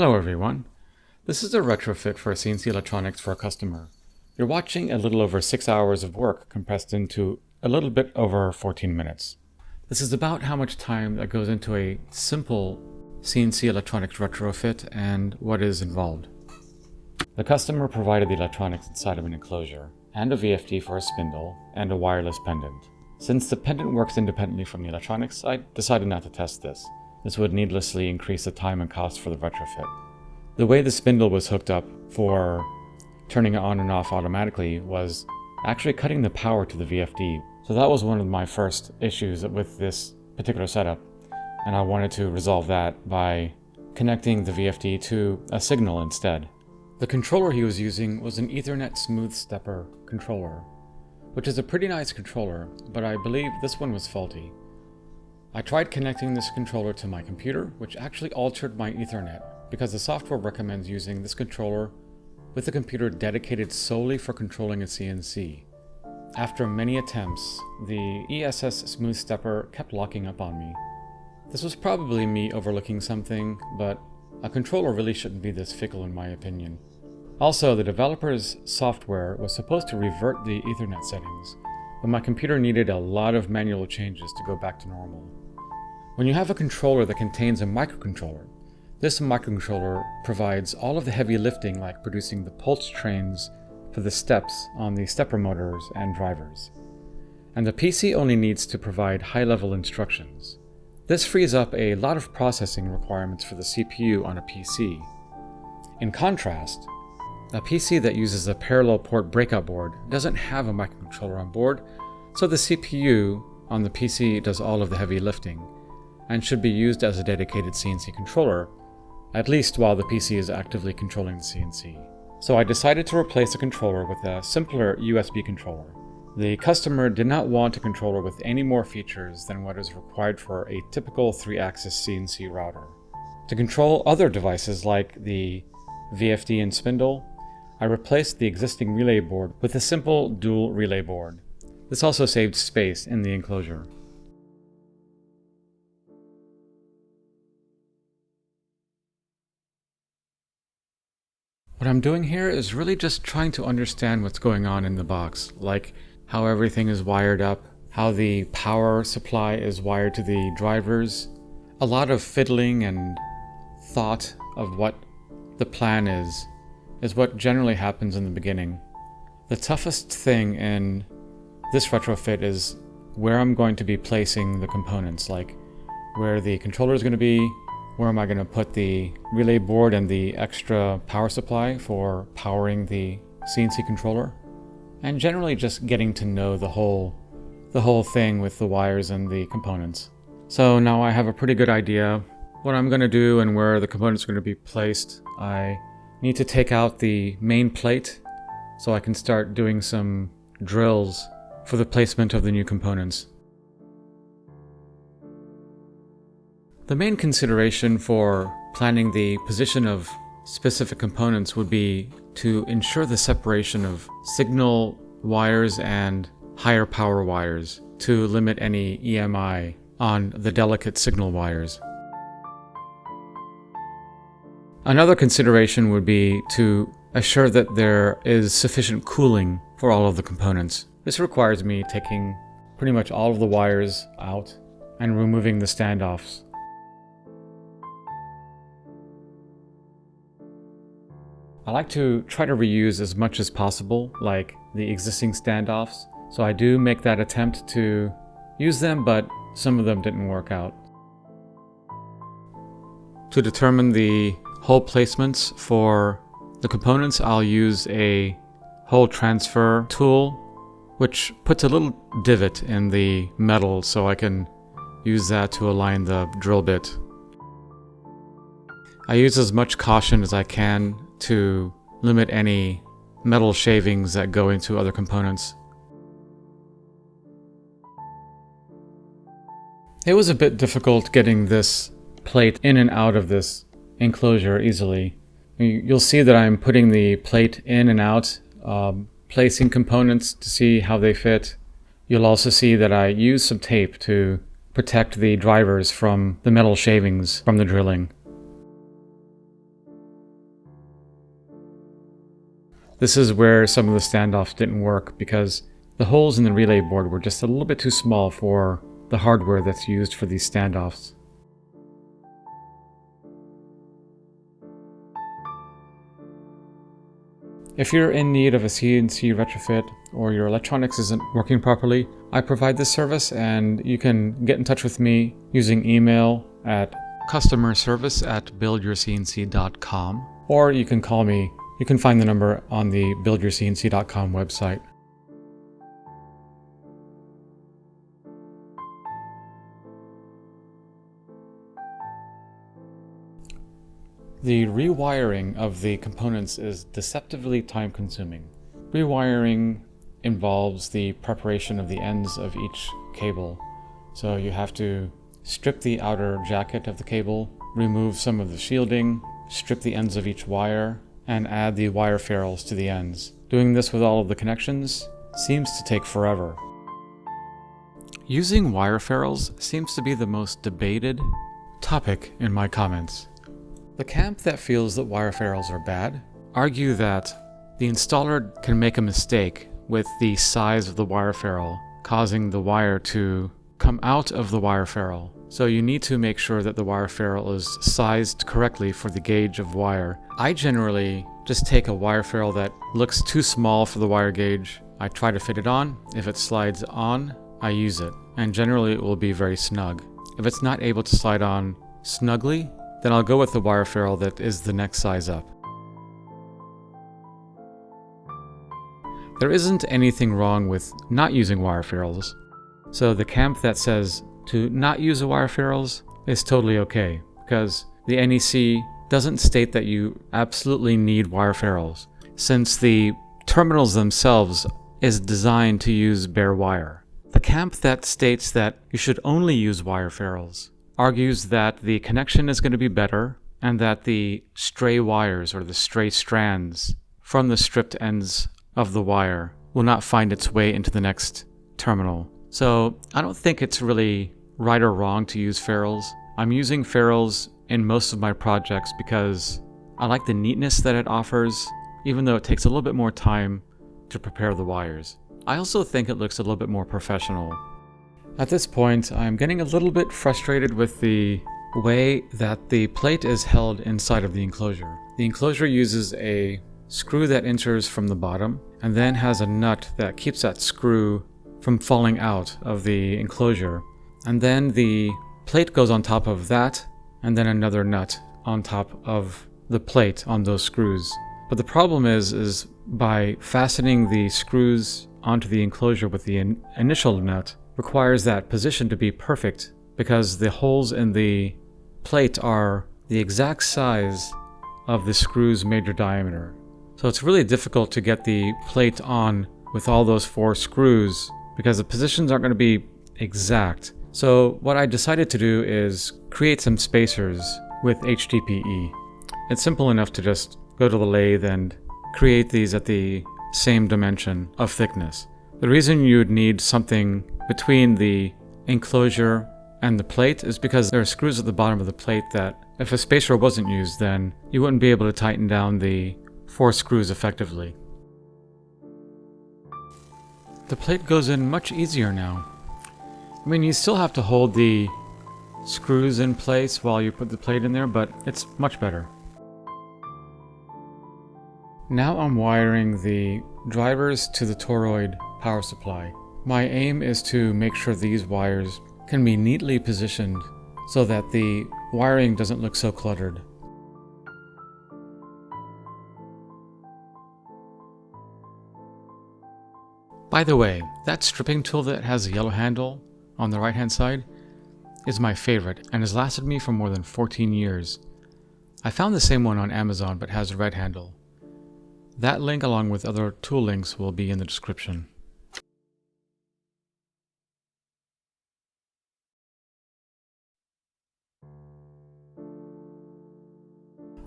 Hello everyone. This is a retrofit for CNC electronics for a customer. You're watching a little over 6 hours of work compressed into a little bit over 14 minutes. This is about how much time that goes into a simple CNC electronics retrofit and what is involved. The customer provided the electronics inside of an enclosure, and a VFD for a spindle, and a wireless pendant. Since the pendant works independently from the electronics, I decided not to test this. This would needlessly increase the time and cost for the retrofit. The way the spindle was hooked up for turning it on and off automatically was actually cutting the power to the VFD. So that was one of my first issues with this particular setup, and I wanted to resolve that by connecting the VFD to a signal instead. The controller he was using was an Ethernet smooth stepper controller, which is a pretty nice controller, but I believe this one was faulty. I tried connecting this controller to my computer, which actually altered my Ethernet, because the software recommends using this controller with a computer dedicated solely for controlling a CNC. After many attempts, the ESS smooth stepper kept locking up on me. This was probably me overlooking something, but a controller really shouldn't be this fickle in my opinion. Also, the developer's software was supposed to revert the Ethernet settings, but my computer needed a lot of manual changes to go back to normal. When you have a controller that contains a microcontroller, this microcontroller provides all of the heavy lifting, like producing the pulse trains for the steps on the stepper motors and drivers. And the PC only needs to provide high-level instructions. This frees up a lot of processing requirements for the CPU on a PC. In contrast, a PC that uses a parallel port breakout board doesn't have a microcontroller on board, so the CPU on the PC does all of the heavy lifting, and should be used as a dedicated CNC controller, at least while the PC is actively controlling the CNC. So I decided to replace the controller with a simpler USB controller. The customer did not want a controller with any more features than what is required for a typical 3-axis CNC router. To control other devices like the VFD and spindle, I replaced the existing relay board with a simple dual relay board. This also saved space in the enclosure. What I'm doing here is really just trying to understand what's going on in the box, like how everything is wired up, how the power supply is wired to the drivers. A lot of fiddling and thought of what the plan is what generally happens in the beginning. The toughest thing in this retrofit is where I'm going to be placing the components, like where the controller is going to be, where am I going to put the relay board and the extra power supply for powering the CNC controller, and generally just getting to know the whole thing with the wires and the components. So now I have a pretty good idea what I'm going to do and where the components are going to be placed. I need to take out the main plate so I can start doing some drills for the placement of the new components. The main consideration for planning the position of specific components would be to ensure the separation of signal wires and higher power wires to limit any EMI on the delicate signal wires. Another consideration would be to assure that there is sufficient cooling for all of the components. This requires me taking pretty much all of the wires out and removing the standoffs. I like to try to reuse as much as possible, like the existing standoffs, so I do make that attempt to use them, but some of them didn't work out. To determine the hole placements for the components, I'll use a hole transfer tool, which puts a little divot in the metal so I can use that to align the drill bit. I use as much caution as I can to limit any metal shavings that go into other components. It was a bit difficult getting this plate in and out of this enclosure easily. You'll see that I'm putting the plate in and out, placing components to see how they fit. You'll also see that I use some tape to protect the drivers from the metal shavings from the drilling. This is where some of the standoffs didn't work because the holes in the relay board were just a little bit too small for the hardware that's used for these standoffs. If you're in need of a CNC retrofit or your electronics isn't working properly, I provide this service and you can get in touch with me using email at customerservice@buildyourcnc.com, or you can call me. You can find the number on the buildyourcnc.com website. The rewiring of the components is deceptively time-consuming. Rewiring involves the preparation of the ends of each cable. So you have to strip the outer jacket of the cable, remove some of the shielding, strip the ends of each wire, and add the wire ferrules to the ends. Doing this with all of the connections seems to take forever. Using wire ferrules seems to be the most debated topic in my comments. The camp that feels that wire ferrules are bad argue that the installer can make a mistake with the size of the wire ferrule, causing the wire to come out of the wire ferrule. So you need to make sure that the wire ferrule is sized correctly for the gauge of wire. I generally just take a wire ferrule that looks too small for the wire gauge. I try to fit it on. If it slides on, I use it. And generally it will be very snug. If it's not able to slide on snugly, then I'll go with the wire ferrule that is the next size up. There isn't anything wrong with not using wire ferrules. So the camp that says to not use the wire ferrules is totally okay, because the NEC doesn't state that you absolutely need wire ferrules, since the terminals themselves is designed to use bare wire. The camp that states that you should only use wire ferrules argues that the connection is going to be better and that the stray wires or the stray strands from the stripped ends of the wire will not find its way into the next terminal. So I don't think it's really right or wrong to use ferrules. I'm using ferrules in most of my projects because I like the neatness that it offers, even though it takes a little bit more time to prepare the wires. I also think it looks a little bit more professional. At this point, I'm getting a little bit frustrated with the way that the plate is held inside of the enclosure. The enclosure uses a screw that enters from the bottom and then has a nut that keeps that screw from falling out of the enclosure. And then the plate goes on top of that and then another nut on top of the plate on those screws. But the problem is by fastening the screws onto the enclosure with the initial nut, requires that position to be perfect because the holes in the plate are the exact size of the screw's major diameter. So it's really difficult to get the plate on with all those 4 screws because the positions aren't going to be exact. So what I decided to do is create some spacers with HDPE. It's simple enough to just go to the lathe and create these at the same dimension of thickness. The reason you would need something between the enclosure and the plate is because there are screws at the bottom of the plate that if a spacer wasn't used, then you wouldn't be able to tighten down the 4 screws effectively. The plate goes in much easier now. I mean, you still have to hold the screws in place while you put the plate in there, but it's much better. Now I'm wiring the drivers to the toroid power supply. My aim is to make sure these wires can be neatly positioned so that the wiring doesn't look so cluttered. By the way, that stripping tool that has a yellow handle on the right hand side is my favorite and has lasted me for more than 14 years. I found the same one on Amazon but has a red handle. That link along with other tool links will be in the description.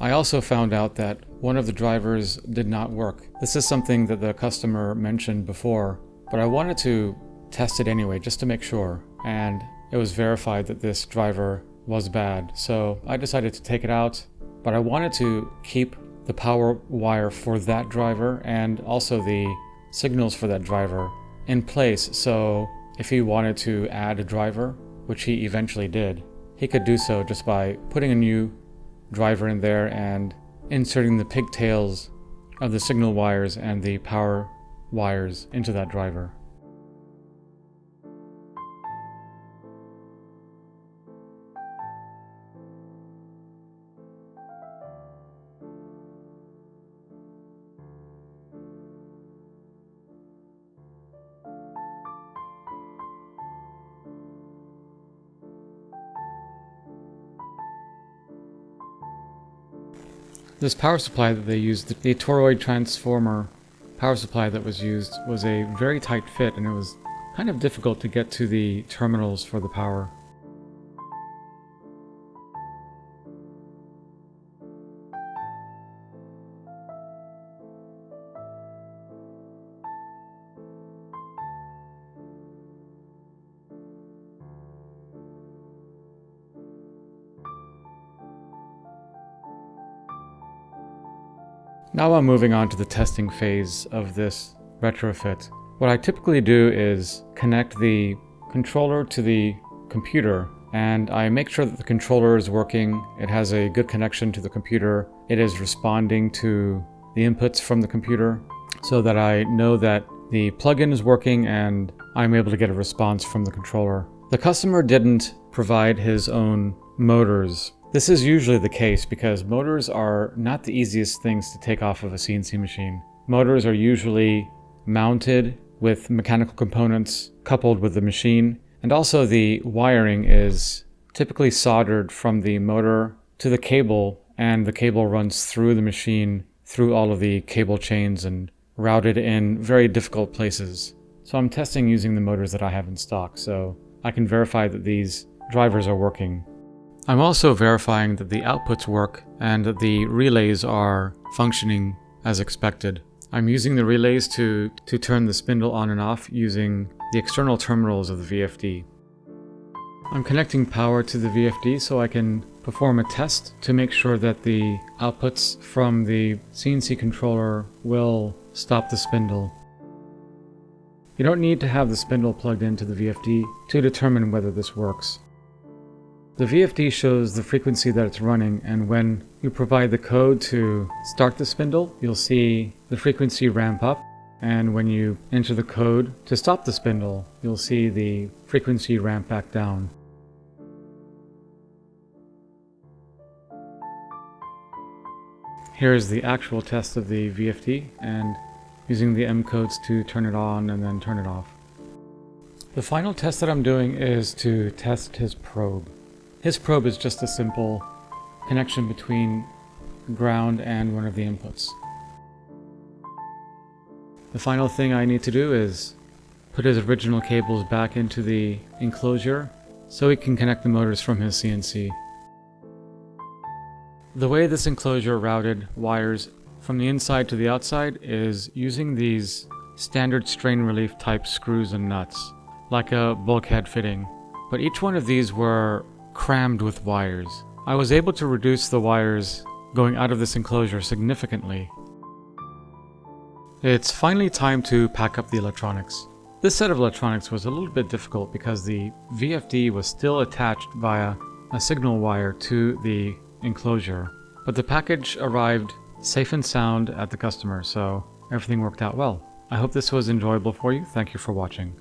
I also found out that one of the drivers did not work. This is something that the customer mentioned before, but I wanted to test it anyway just to make sure, and it was verified that this driver was bad. So I decided to take it out, but I wanted to keep the power wire for that driver and also the signals for that driver in place, so if he wanted to add a driver, which he eventually did, he could do so just by putting a new driver in there and inserting the pigtails of the signal wires and the power wires into that driver. This power supply that they used, the toroid transformer power supply that was used, was a very tight fit, and it was kind of difficult to get to the terminals for the power. Now I'm moving on to the testing phase of this retrofit. What I typically do is connect the controller to the computer, and I make sure that the controller is working, it has a good connection to the computer, it is responding to the inputs from the computer, so that I know that the plugin is working and I'm able to get a response from the controller. The customer didn't provide his own motors. This is usually the case because motors are not the easiest things to take off of a CNC machine. Motors are usually mounted with mechanical components coupled with the machine, and also the wiring is typically soldered from the motor to the cable, and the cable runs through the machine, through all of the cable chains and routed in very difficult places. So I'm testing using the motors that I have in stock, so I can verify that these drivers are working. I'm also verifying that the outputs work and that the relays are functioning as expected. I'm using the relays to turn the spindle on and off using the external terminals of the VFD. I'm connecting power to the VFD so I can perform a test to make sure that the outputs from the CNC controller will stop the spindle. You don't need to have the spindle plugged into the VFD to determine whether this works. The VFD shows the frequency that it's running, and when you provide the code to start the spindle, you'll see the frequency ramp up, and when you enter the code to stop the spindle, you'll see the frequency ramp back down. Here is the actual test of the VFD, and using the M codes to turn it on and then turn it off. The final test that I'm doing is to test his probe. His probe is just a simple connection between ground and one of the inputs. The final thing I need to do is put his original cables back into the enclosure so he can connect the motors from his CNC. The way this enclosure routed wires from the inside to the outside is using these standard strain relief type screws and nuts, like a bulkhead fitting, but each one of these were crammed with wires. I was able to reduce the wires going out of this enclosure significantly. It's finally time to pack up the electronics. This set of electronics was a little bit difficult because the VFD was still attached via a signal wire to the enclosure, but the package arrived safe and sound at the customer, so everything worked out well. I hope this was enjoyable for you. Thank you for watching.